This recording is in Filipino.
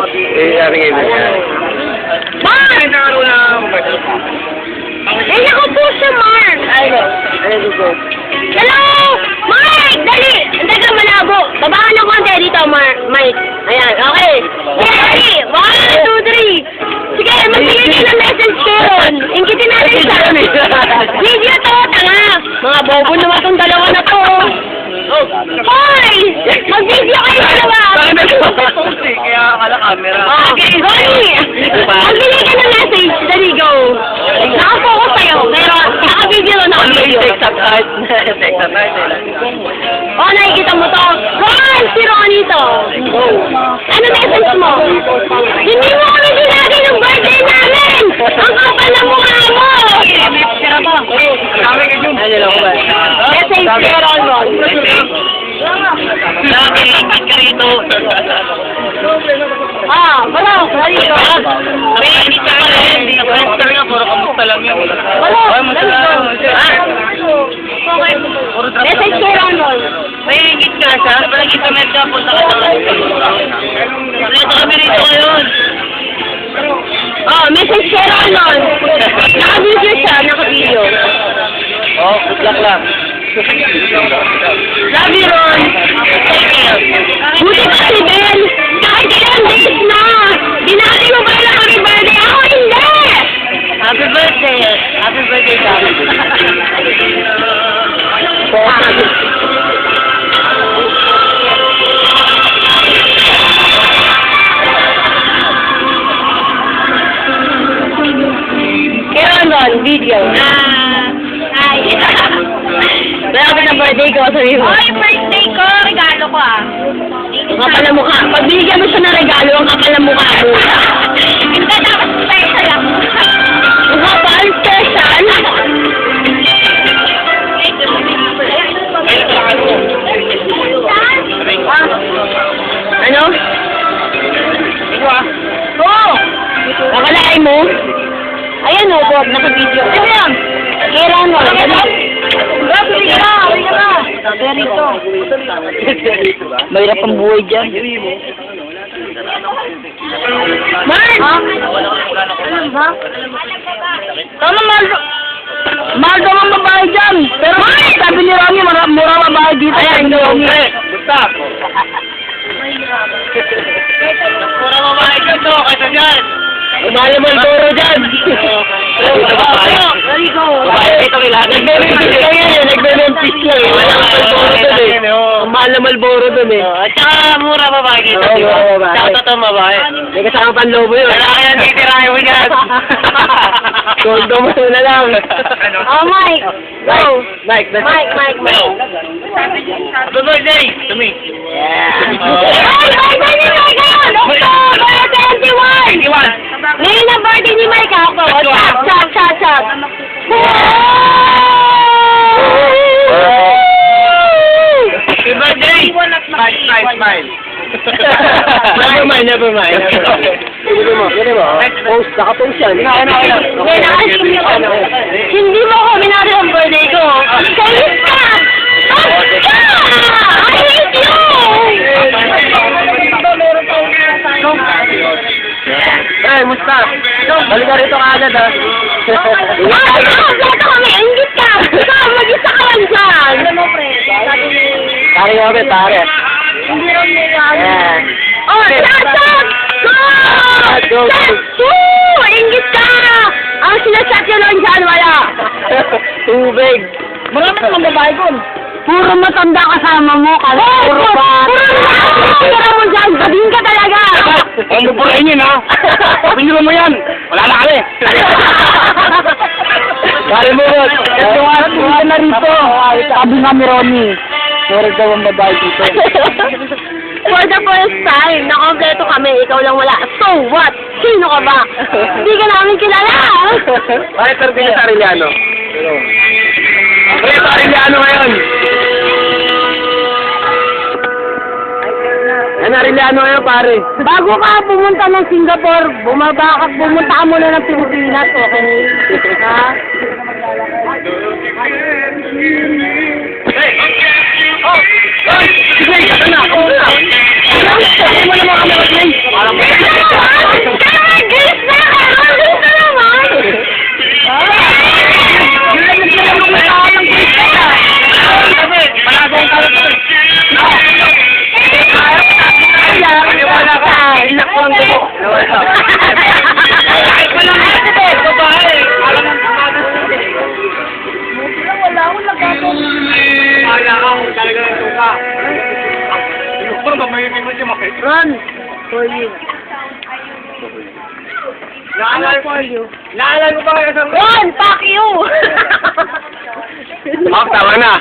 Sabi kayo niya. Mark! Eh, ako po siya, Mark! Ano ko? Hello! Mark! Dali! Hindi ka malabo. Babaan ng konti dito, Mike. Ayan, okay. Sige, dali! 1, 2, 3. Sige, magbigay ka ng message ko yun. Ingkitin natin siya. Video to, tanga. Mga bobo naman itong dalawa na to. Hoy! Mag-video kayo dalawa. Kaya akala camera. Okay, Ronnie! Magbigay ka ng message. Dali, go. Nakapokus sa'yo, pero naka-video. Text up art. Oh, nakikita mo to. Ron! Si Ronnie to. Ano message mo? Hindi mo kami sinagi ng birthday namin! Ang kapal na mukha mo! Message si Ron. Nakakilingkit ka rito. Wala. Dali ko. May hindi ka rin. Hindi ka rin. Puro kamusta lang yun. Wala. Okay. Message si Ron. May hingit ka siya. Palagi sa medya. Punta ka lang. Dito kami rito ngayon. Message si Ron. Naka-video siya. Naka-video. Good luck lang. Love you, Ron. Buti pa si Ben. Kahit ilang days na. Di natin mo ba na happy birthday? Ako hindi. Happy birthday. Happy birthday, Gabby. Kaya Ron, video. Ay. Malapit na birthday ko, sabi mo. Birthday ko, regalo ko Ang kapal na mukha. Pag binigyan mo siya ng regalo, ang kapal na mukha mo. Hindi dapat special ako. Ang kapal, special. Ano? Nakalain mo? Ayan o, Bob, naka-video. Ano yan? Kira mo. Bili ka na. Berito. Mahirap ang buhay dyan. Mark! Tama, Mark. Mahal daw ang babae dyan. Pero sabi ni Rami, mura babae dito. Ayan, Rami. Basta. Mura babae dyan to, kaysa dyan. Mahal ang Malboro dyan. Ito kailangan. Nagbe-rentis lang yan eh. Nagbe-rentis lang eh. Wala ang Malboro dun eh. Ang mahal na Malboro dun eh. At saka mura babae dito. Oo, mura babae. Saka totoo babae. May kasama panlobo yun. Wala kaya titirahin mo dyan. Kondo mo na lang. Mike. Go. Mike. Mike. Happy birthday to me. Birthday ni Mike ngayon! October 21! Ngayon ang birthday ni Mike ako. Chop. Happy birthday! Smile. Never mind. Pwede mo. Post, naka-post yan. Hindi mo ko minari ang birthday ko. Kayos ka! I hate you! Musta? Balik ka rito kaagad ha. Plato kami! Ingit ka! Ikaw, mag-isa ka lang dyan! Alam mo, pre. Tari kami, tari. Hindi rin nila. Ayan. Go! Ingit ka! Ang sinasat yun lang dyan, wala. Tubig. Marami naman babae ko. Puro matanda kasama mo. Puro mo dyan. Sabihin ka talaga. Ang buburahin yun ha. Pinuro mo yan. Wala na kami. Kali mo yun. Tuwa na rito. Sabi nga ni Ronnie. Meron daw ang babae dito. For the first time, nakompleto kami, ikaw lang wala. So what? Sino ka ba? Hindi ka namin kilala. Pare, pero kaya sa Arellano. Pare, sa Arellano ngayon. Yan, Arellano ngayon, pare. Bago ka pumunta ng Singapore, pumunta ka muna ng Pilipinas, okay? Ha? Sige, ito na. Sige mo na mga kamera. For you. Naalala ko ba kayo sa... Ron, fuck you! Tama na.